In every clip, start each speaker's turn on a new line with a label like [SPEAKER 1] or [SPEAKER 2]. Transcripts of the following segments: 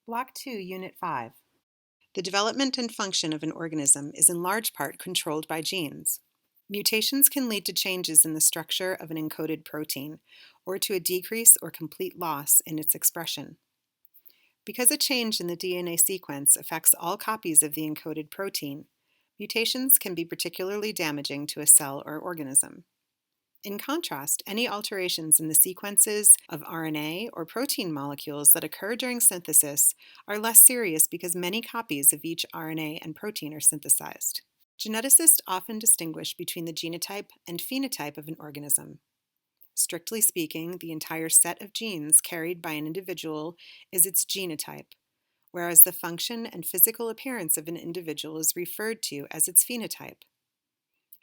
[SPEAKER 1] Block 2, Unit 5. The development and function of an organism is in large part controlled by genes. Mutations can lead to changes in the structure of an encoded protein, or to a decrease or complete loss in its expression. Because a change in the DNA sequence affects all copies of the encoded protein, mutations can be particularly damaging to a cell or organism. In contrast, any alterations in the sequences of RNA or protein molecules that occur during synthesis are less serious because many copies of each RNA and protein are synthesized. Geneticists often distinguish between the genotype and phenotype of an organism. Strictly speaking, the entire set of genes carried by an individual is its genotype, whereas the function and physical appearance of an individual is referred to as its phenotype.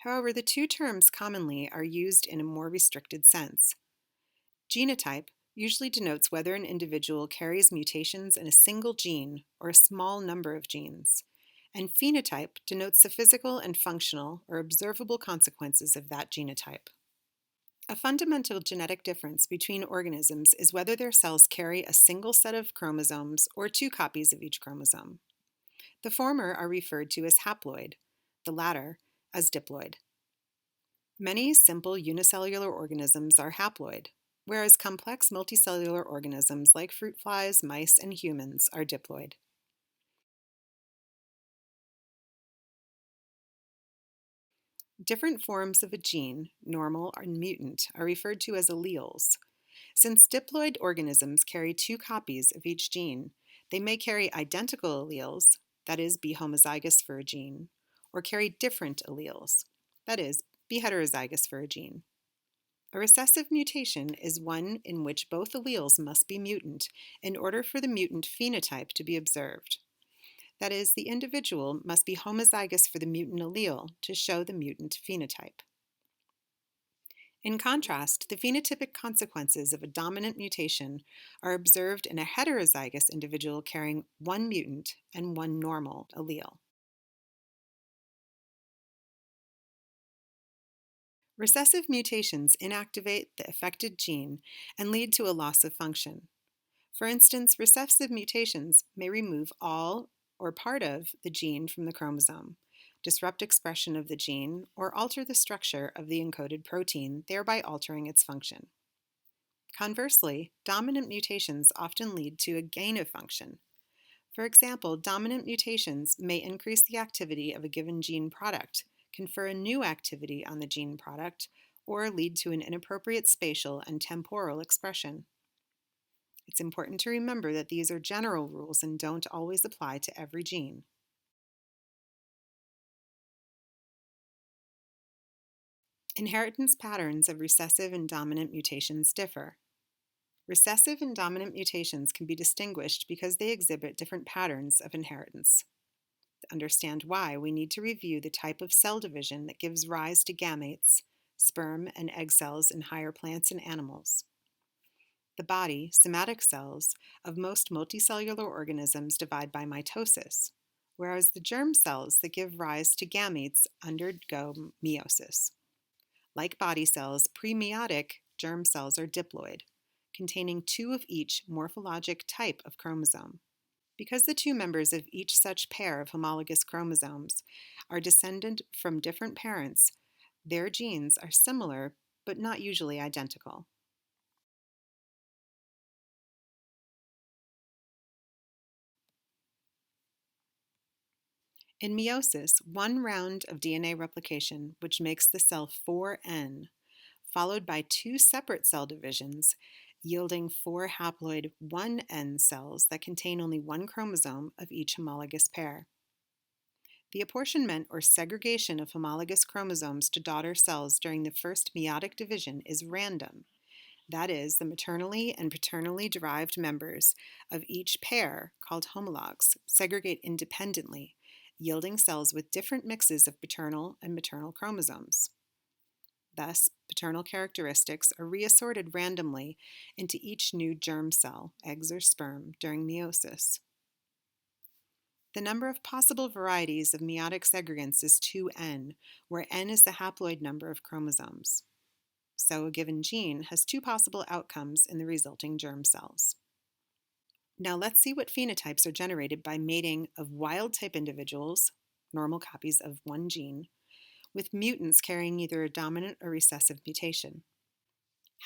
[SPEAKER 1] However, the two terms commonly are used in a more restricted sense. Genotype usually denotes whether an individual carries mutations in a single gene or a small number of genes, and phenotype denotes the physical and functional or observable consequences of that genotype. A fundamental genetic difference between organisms is whether their cells carry a single set of chromosomes or two copies of each chromosome. The former are referred to as haploid, the latter as diploid. Many simple unicellular organisms are haploid, whereas complex multicellular organisms like fruit flies, mice, and humans are diploid. Different forms of a gene, normal and mutant, are referred to as alleles. Since diploid organisms carry two copies of each gene, they may carry identical alleles, that is, be homozygous for a gene, or carry different alleles, that is, be heterozygous for a gene. A recessive mutation is one in which both alleles must be mutant in order for the mutant phenotype to be observed. That is, the individual must be homozygous for the mutant allele to show the mutant phenotype. In contrast, the phenotypic consequences of a dominant mutation are observed in a heterozygous individual carrying one mutant and one normal allele. Recessive mutations inactivate the affected gene and lead to a loss of function. For instance, recessive mutations may remove all or part of the gene from the chromosome, disrupt expression of the gene, or alter the structure of the encoded protein, thereby altering its function. Conversely, dominant mutations often lead to a gain of function. For example, dominant mutations may increase the activity of a given gene product, confer a new activity on the gene product, or lead to an inappropriate spatial and temporal expression. It's important to remember that these are general rules and don't always apply to every gene. Inheritance patterns of recessive and dominant mutations differ. Recessive and dominant mutations can be distinguished because they exhibit different patterns of inheritance. To understand why, we need to review the type of cell division that gives rise to gametes, sperm and egg cells in higher plants and animals. The body, somatic cells, of most multicellular organisms divide by mitosis, whereas the germ cells that give rise to gametes undergo meiosis. Like body cells, premeiotic germ cells are diploid, containing two of each morphologic type of chromosome. Because the two members of each such pair of homologous chromosomes are descended from different parents, their genes are similar but not usually identical. In meiosis, one round of DNA replication, which makes the cell 4N, followed by two separate cell divisions, yielding four haploid 1N cells that contain only one chromosome of each homologous pair. The apportionment or segregation of homologous chromosomes to daughter cells during the first meiotic division is random. That is, the maternally and paternally derived members of each pair, called homologs, segregate independently, yielding cells with different mixes of paternal and maternal chromosomes. Thus, paternal characteristics are reassorted randomly into each new germ cell, eggs or sperm, during meiosis. The number of possible varieties of meiotic segregants is 2n, where n is the haploid number of chromosomes. So a given gene has two possible outcomes in the resulting germ cells. Now let's see what phenotypes are generated by mating of wild-type individuals, normal copies of one gene, with mutants carrying either a dominant or recessive mutation.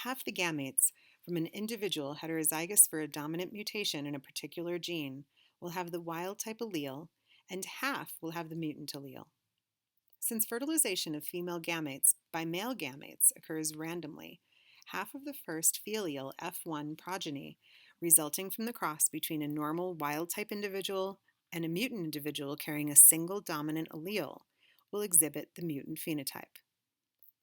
[SPEAKER 1] Half the gametes from an individual heterozygous for a dominant mutation in a particular gene will have the wild-type allele, and half will have the mutant allele. Since fertilization of female gametes by male gametes occurs randomly, half of the first filial F1 progeny resulting from the cross between a normal wild-type individual and a mutant individual carrying a single dominant allele will exhibit the mutant phenotype.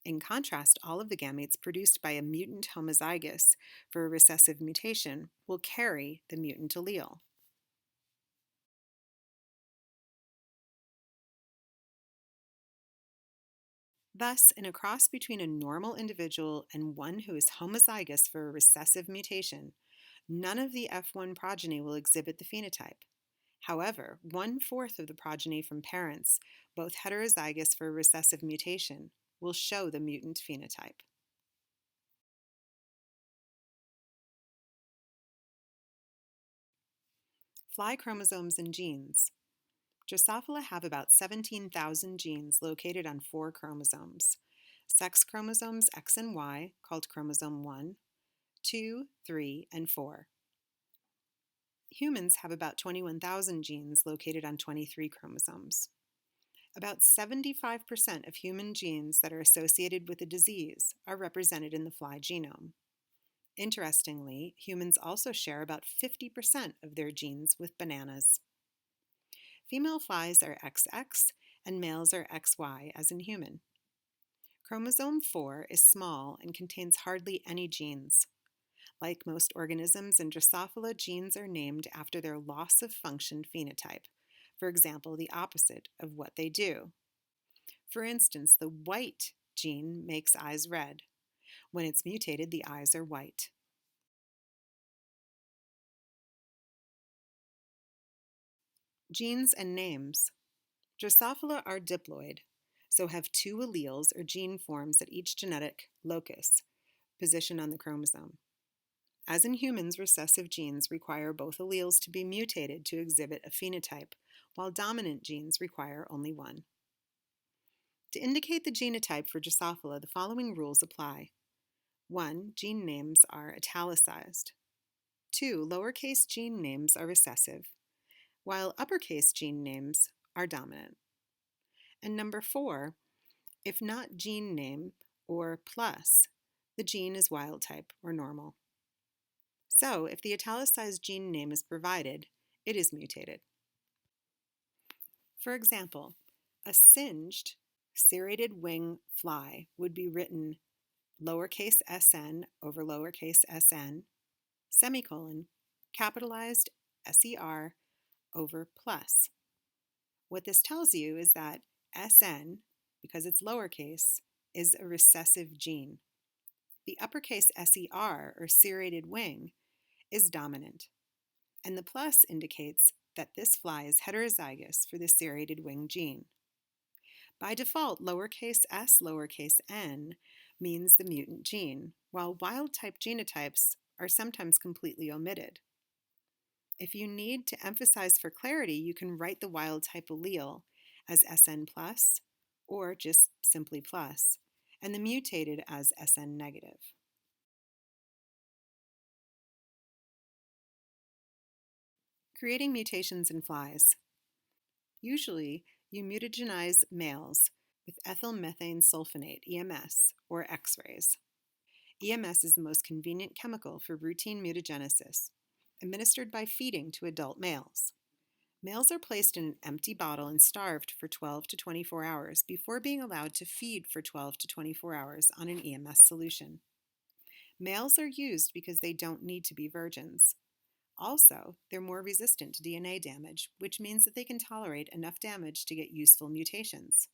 [SPEAKER 1] In contrast, all of the gametes produced by a mutant homozygous for a recessive mutation will carry the mutant allele. Thus, in a cross between a normal individual and one who is homozygous for a recessive mutation, none of the F1 progeny will exhibit the phenotype. However, 1/4 of the progeny from parents, both heterozygous for a recessive mutation, will show the mutant phenotype. Fly chromosomes and genes. Drosophila have about 17,000 genes located on 4 chromosomes. Sex chromosomes X and Y, called chromosome 1, 2, 3, and 4. Humans have about 21,000 genes located on 23 chromosomes. About 75% of human genes that are associated with a disease are represented in the fly genome. Interestingly, humans also share about 50% of their genes with bananas. Female flies are XX and males are XY, as in human. Chromosome 4 is small and contains hardly any genes. Like most organisms in Drosophila, genes are named after their loss of function phenotype, for example, the opposite of what they do. For instance, the white gene makes eyes red. When it's mutated, the eyes are white. Genes and names. Drosophila are diploid, so have 2 alleles or gene forms at each genetic locus, position on the chromosome. As in humans, recessive genes require both alleles to be mutated to exhibit a phenotype, while dominant genes require only one. To indicate the genotype for Drosophila, the following rules apply. 1. Gene names are italicized. 2. Lowercase gene names are recessive, while uppercase gene names are dominant. And number 4, if not gene name or plus, the gene is wild type or normal. So, if the italicized gene name is provided, it is mutated. For example, a singed serrated wing fly would be written lowercase sn over lowercase sn, semicolon, capitalized ser over plus. What this tells you is that sn, because it's lowercase, is a recessive gene. The uppercase ser, or serrated wing, is dominant, and the plus indicates that this fly is heterozygous for the serrated wing gene. By default, lowercase s, lowercase n means the mutant gene, while wild-type genotypes are sometimes completely omitted. If you need to emphasize for clarity, you can write the wild-type allele as SN plus, or just simply plus, and the mutated as SN negative. Creating mutations in flies. Usually, you mutagenize males with ethyl methane sulfonate, EMS, or X-rays. EMS is the most convenient chemical for routine mutagenesis, administered by feeding to adult males. Males are placed in an empty bottle and starved for 12 to 24 hours before being allowed to feed for 12 to 24 hours on an EMS solution. Males are used because they don't need to be virgins. Also, they're more resistant to DNA damage, which means that they can tolerate enough damage to get useful mutations.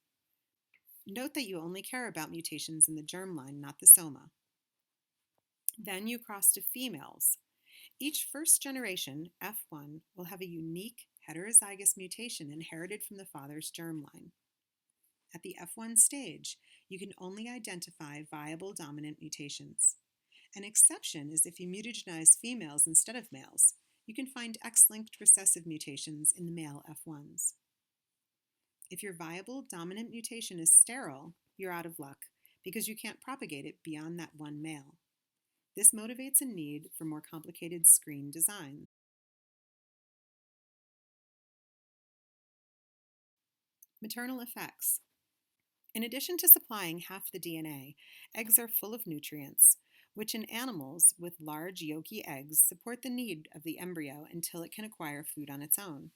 [SPEAKER 1] Note that you only care about mutations in the germline, not the soma. Then you cross to females. Each first generation, F1, will have a unique heterozygous mutation inherited from the father's germline. At the F1 stage, you can only identify viable dominant mutations. An exception is if you mutagenize females instead of males. You can find X-linked recessive mutations in the male F1s. If your viable dominant mutation is sterile, you're out of luck because you can't propagate it beyond that one male. This motivates a need for more complicated screen designs. Maternal effects. In addition to supplying half the DNA, eggs are full of nutrients, which in animals with large yolky eggs support the need of the embryo until it can acquire food on its own.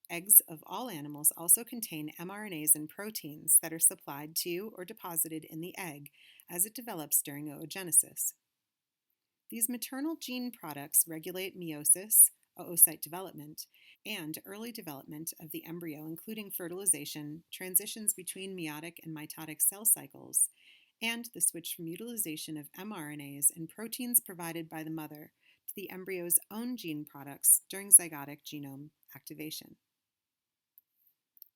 [SPEAKER 1] Eggs of all animals also contain mRNAs and proteins that are supplied to or deposited in the egg as it develops during oogenesis. These maternal gene products regulate meiosis, oocyte development, and early development of the embryo, including fertilization, transitions between meiotic and mitotic cell cycles, and the switch from utilization of mRNAs and proteins provided by the mother to the embryo's own gene products during zygotic genome activation.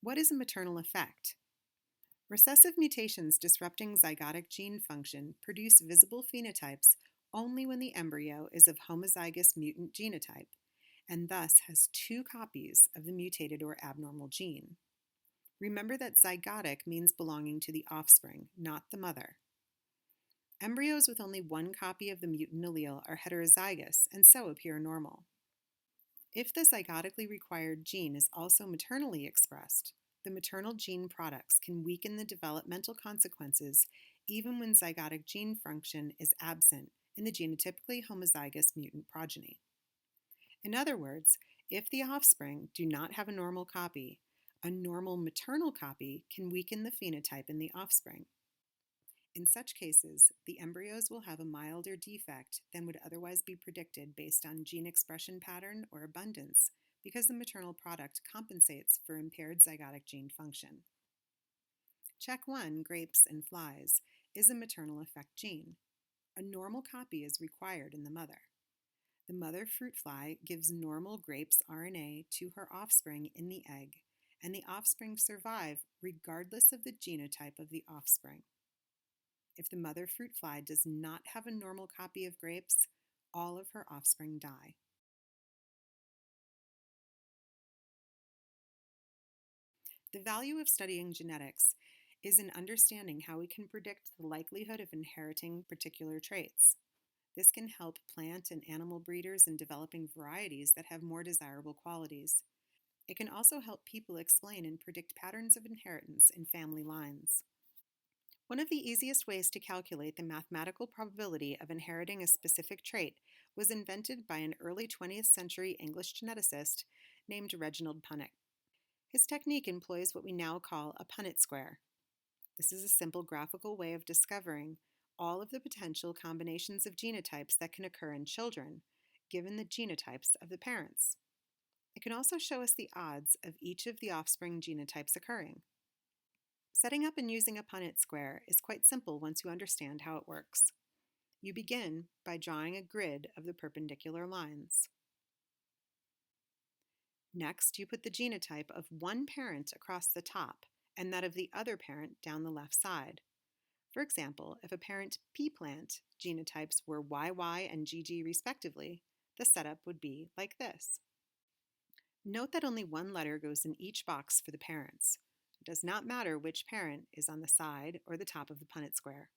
[SPEAKER 1] What is a maternal effect? Recessive mutations disrupting zygotic gene function produce visible phenotypes only when the embryo is of homozygous mutant genotype, and thus has two copies of the mutated or abnormal gene. Remember that zygotic means belonging to the offspring, not the mother. Embryos with only one copy of the mutant allele are heterozygous and so appear normal. If the zygotically required gene is also maternally expressed, the maternal gene products can weaken the developmental consequences even when zygotic gene function is absent in the genotypically homozygous mutant progeny. In other words, if the offspring do not have a normal copy, a normal maternal copy can weaken the phenotype in the offspring. In such cases, the embryos will have a milder defect than would otherwise be predicted based on gene expression pattern or abundance, because the maternal product compensates for impaired zygotic gene function. CHEK1, grapes and flies, is a maternal effect gene. A normal copy is required in the mother. The mother fruit fly gives normal grapes RNA to her offspring in the egg, and the offspring survive regardless of the genotype of the offspring. If the mother fruit fly does not have a normal copy of grapes, all of her offspring die. The value of studying genetics is in understanding how we can predict the likelihood of inheriting particular traits. This can help plant and animal breeders in developing varieties that have more desirable qualities. It can also help people explain and predict patterns of inheritance in family lines. One of the easiest ways to calculate the mathematical probability of inheriting a specific trait was invented by an early 20th century English geneticist named Reginald Punnett. His technique employs what we now call a Punnett square. This is a simple graphical way of discovering all of the potential combinations of genotypes that can occur in children, given the genotypes of the parents. It can also show us the odds of each of the offspring genotypes occurring. Setting up and using a Punnett square is quite simple once you understand how it works. You begin by drawing a grid of the perpendicular lines. Next, you put the genotype of one parent across the top and that of the other parent down the left side. For example, if a parent pea plant genotypes were YY and GG respectively, the setup would be like this. Note that only one letter goes in each box for the parents. It does not matter which parent is on the side or the top of the Punnett square.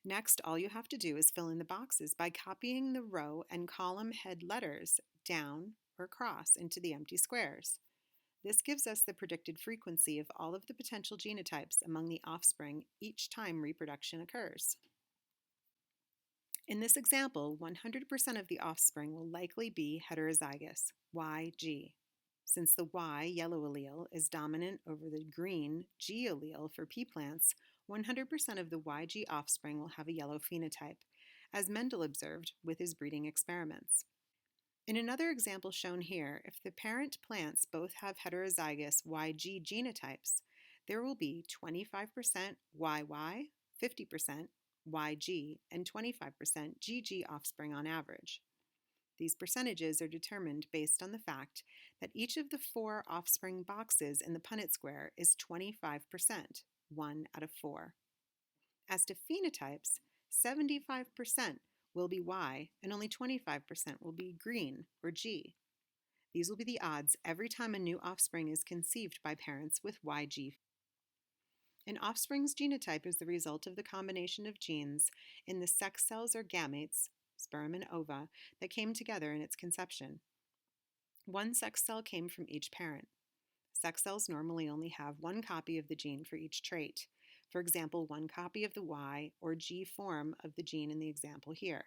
[SPEAKER 1] Next, all you have to do is fill in the boxes by copying the row and column head letters down or across into the empty squares. This gives us the predicted frequency of all of the potential genotypes among the offspring each time reproduction occurs. In this example, 100% of the offspring will likely be heterozygous, YG. Since the Y yellow allele is dominant over the green G allele for pea plants, 100% of the YG offspring will have a yellow phenotype, as Mendel observed with his breeding experiments. In another example shown here, if the parent plants both have heterozygous YG genotypes, there will be 25% YY, 50% YG, and 25% GG offspring on average. These percentages are determined based on the fact that each of the 4 offspring boxes in the Punnett square is 25%, 1 out of 4. As to phenotypes, 75% will be Y, and only 25% will be green, or G. These will be the odds every time a new offspring is conceived by parents with YG. An offspring's genotype is the result of the combination of genes in the sex cells or gametes, sperm and ova, that came together in its conception. One sex cell came from each parent. Sex cells normally only have one copy of the gene for each trait. For example, one copy of the Y or G form of the gene in the example here.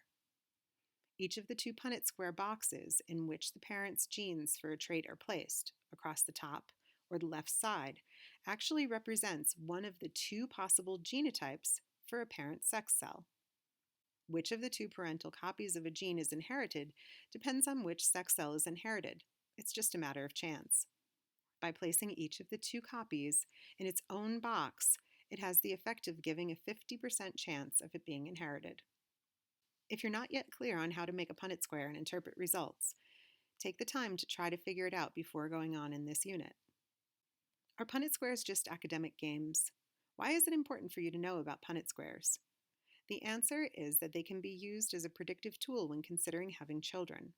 [SPEAKER 1] Each of the two Punnett square boxes in which the parent's genes for a trait are placed, across the top or the left side, actually represents one of the two possible genotypes for a parent sex cell. Which of the two parental copies of a gene is inherited depends on which sex cell is inherited. It's just a matter of chance. By placing each of the two copies in its own box, it has the effect of giving a 50% chance of it being inherited. If you're not yet clear on how to make a Punnett square and interpret results, take the time to try to figure it out before going on in this unit. Are Punnett squares just academic games? Why is it important for you to know about Punnett squares? The answer is that they can be used as a predictive tool when considering having children.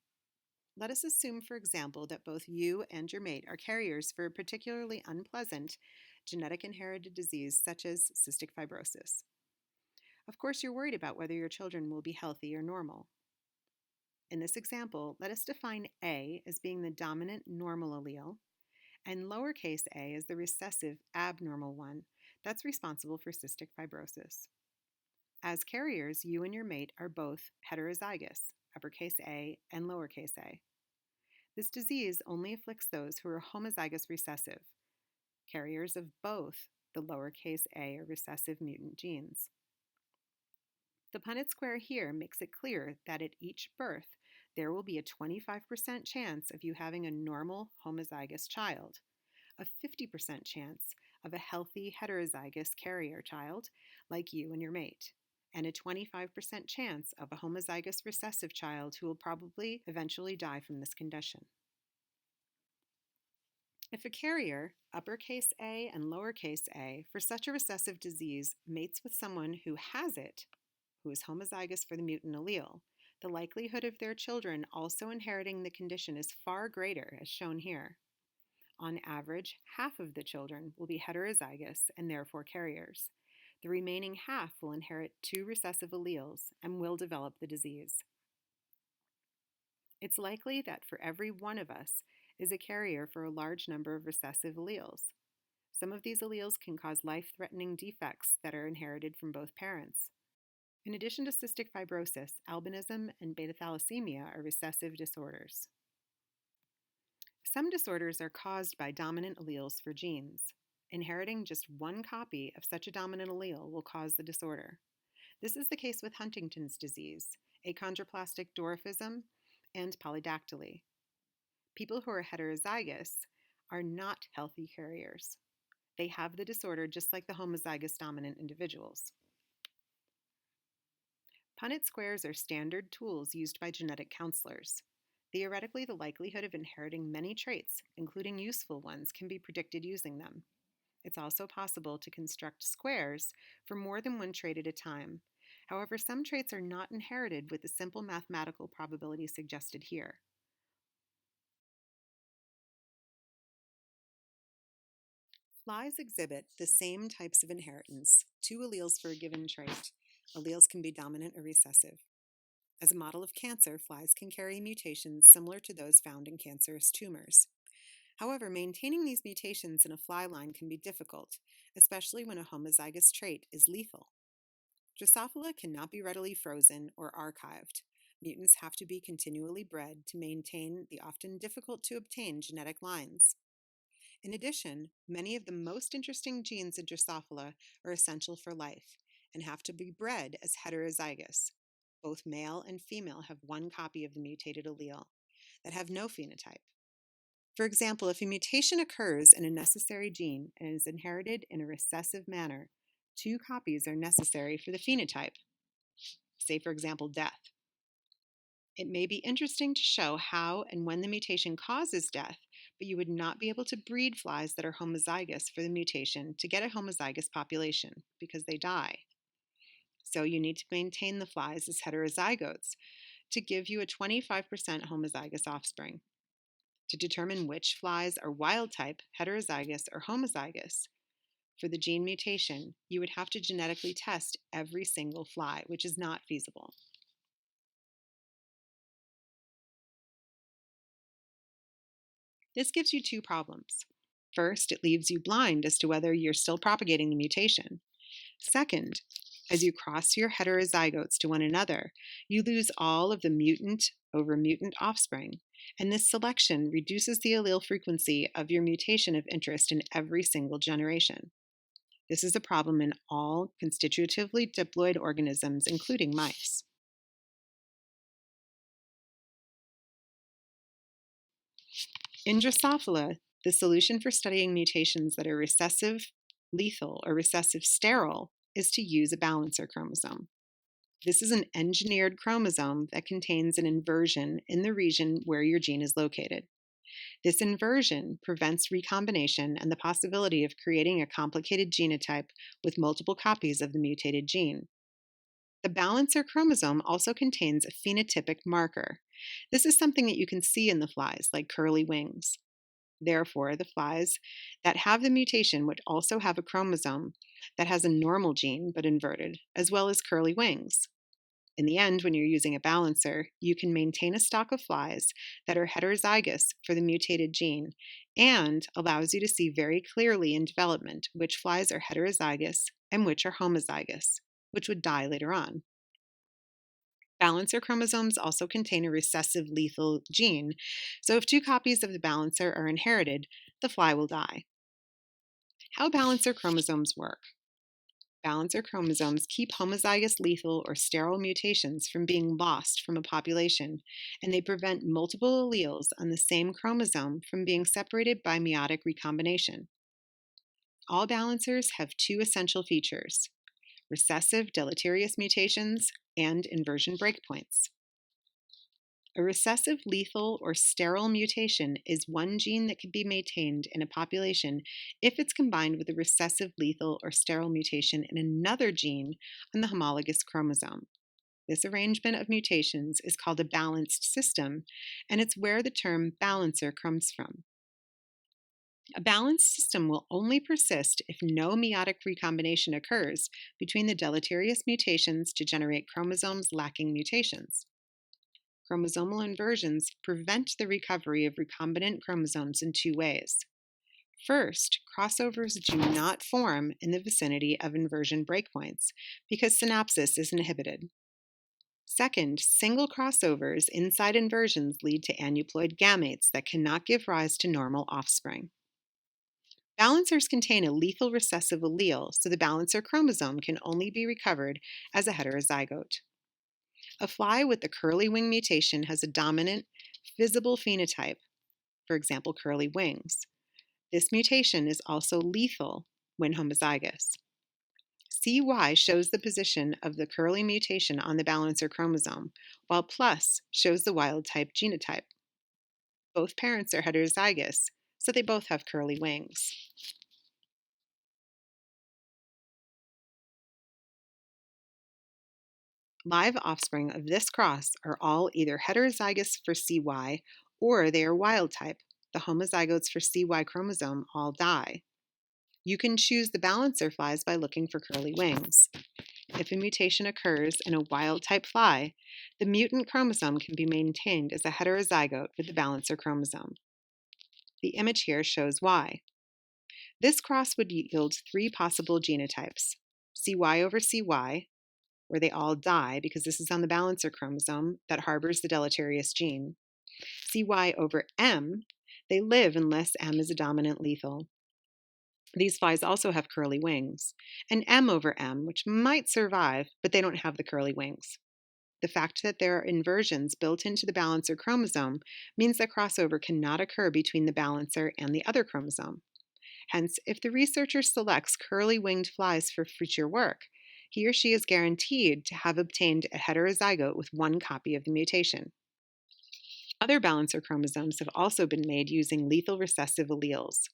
[SPEAKER 1] Let us assume, for example, that both you and your mate are carriers for a particularly unpleasant genetic inherited disease such as cystic fibrosis. Of course, you're worried about whether your children will be healthy or normal. In this example, let us define A as being the dominant normal allele and lowercase a as the recessive abnormal one that's responsible for cystic fibrosis. As carriers, you and your mate are both heterozygous, uppercase A and lowercase a. This disease only afflicts those who are homozygous recessive, carriers of both the lowercase a or recessive mutant genes. The Punnett square here makes it clear that at each birth, there will be a 25% chance of you having a normal homozygous child, a 50% chance of a healthy heterozygous carrier child like you and your mate, and a 25% chance of a homozygous recessive child who will probably eventually die from this condition. If a carrier, uppercase A and lowercase a, for such a recessive disease mates with someone who has it, who is homozygous for the mutant allele, the likelihood of their children also inheriting the condition is far greater, as shown here. On average, half of the children will be heterozygous and therefore carriers. The remaining half will inherit two recessive alleles and will develop the disease. It's likely that for every one of us is a carrier for a large number of recessive alleles. Some of these alleles can cause life-threatening defects that are inherited from both parents. In addition to cystic fibrosis, albinism and beta thalassemia are recessive disorders. Some disorders are caused by dominant alleles for genes. Inheriting just one copy of such a dominant allele will cause the disorder. This is the case with Huntington's disease, achondroplastic dwarfism, and polydactyly. People who are heterozygous are not healthy carriers. They have the disorder just like the homozygous dominant individuals. Punnett squares are standard tools used by genetic counselors. Theoretically, the likelihood of inheriting many traits, including useful ones, can be predicted using them. It's also possible to construct squares for more than one trait at a time. However, some traits are not inherited with the simple mathematical probability suggested here. Flies exhibit the same types of inheritance, two alleles for a given trait. Alleles can be dominant or recessive. As a model of cancer, flies can carry mutations similar to those found in cancerous tumors. However, maintaining these mutations in a fly line can be difficult, especially when a homozygous trait is lethal. Drosophila cannot be readily frozen or archived. Mutants have to be continually bred to maintain the often difficult to obtain genetic lines. In addition, many of the most interesting genes in Drosophila are essential for life and have to be bred as heterozygous. Both male and female have one copy of the mutated allele that have no phenotype. For example, if a mutation occurs in a necessary gene and is inherited in a recessive manner, two copies are necessary for the phenotype. Say, for example, death. It may be interesting to show how and when the mutation causes death, but you would not be able to breed flies that are homozygous for the mutation to get a homozygous population because they die. So you need to maintain the flies as heterozygotes to give you a 25% homozygous offspring. To determine which flies are wild type, heterozygous, or homozygous for the gene mutation, you would have to genetically test every single fly, which is not feasible. This gives you two problems. First, it leaves you blind as to whether you're still propagating the mutation. Second, as you cross your heterozygotes to one another, you lose all of the mutant over mutant offspring, and this selection reduces the allele frequency of your mutation of interest in every single generation. This is a problem in all constitutively diploid organisms, including mice. In Drosophila, the solution for studying mutations that are recessive lethal or recessive sterile is to use a balancer chromosome. This is an engineered chromosome that contains an inversion in the region where your gene is located. This inversion prevents recombination and the possibility of creating a complicated genotype with multiple copies of the mutated gene. The balancer chromosome also contains a phenotypic marker. This is something that you can see in the flies, like curly wings. Therefore, the flies that have the mutation would also have a chromosome that has a normal gene but inverted, as well as curly wings. In the end, when you're using a balancer, you can maintain a stock of flies that are heterozygous for the mutated gene and allows you to see very clearly in development which flies are heterozygous and which are homozygous, which would die later on. Balancer chromosomes also contain a recessive lethal gene, so if two copies of the balancer are inherited, the fly will die. How balancer chromosomes work? Balancer chromosomes keep homozygous lethal or sterile mutations from being lost from a population, and they prevent multiple alleles on the same chromosome from being separated by meiotic recombination. All balancers have two essential features: recessive deleterious mutations and inversion breakpoints. A recessive lethal or sterile mutation is one gene that can be maintained in a population if it's combined with a recessive lethal or sterile mutation in another gene on the homologous chromosome. This arrangement of mutations is called a balanced system, and it's where the term balancer comes from. A balanced system will only persist if no meiotic recombination occurs between the deleterious mutations to generate chromosomes lacking mutations. Chromosomal inversions prevent the recovery of recombinant chromosomes in two ways. First, crossovers do not form in the vicinity of inversion breakpoints because synapsis is inhibited. Second, single crossovers inside inversions lead to aneuploid gametes that cannot give rise to normal offspring. Balancers contain a lethal recessive allele, so the balancer chromosome can only be recovered as a heterozygote. A fly with the curly wing mutation has a dominant, visible phenotype, for example, curly wings. This mutation is also lethal when homozygous. CY shows the position of the curly mutation on the balancer chromosome, while plus shows the wild type genotype. Both parents are heterozygous, so they both have curly wings. Live offspring of this cross are all either heterozygous for CY or they are wild type. The homozygotes for CY chromosome all die. You can choose the balancer flies by looking for curly wings. If a mutation occurs in a wild type fly, the mutant chromosome can be maintained as a heterozygote with the balancer chromosome. The image here shows Y. This cross would yield three possible genotypes: CY over CY, where they all die because this is on the balancer chromosome that harbors the deleterious gene. CY over M, they live unless M is a dominant lethal. These flies also have curly wings. And M over M, which might survive, but they don't have the curly wings. The fact that there are inversions built into the balancer chromosome means that crossover cannot occur between the balancer and the other chromosome. Hence, if the researcher selects curly-winged flies for future work, he or she is guaranteed to have obtained a heterozygote with one copy of the mutation. Other balancer chromosomes have also been made using lethal recessive alleles.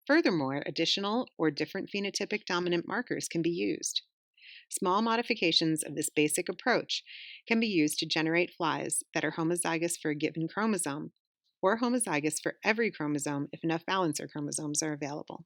[SPEAKER 1] Furthermore, additional or different phenotypic dominant markers can be used. Small modifications of this basic approach can be used to generate flies that are homozygous for a given chromosome, or homozygous for every chromosome if enough balancer chromosomes are available.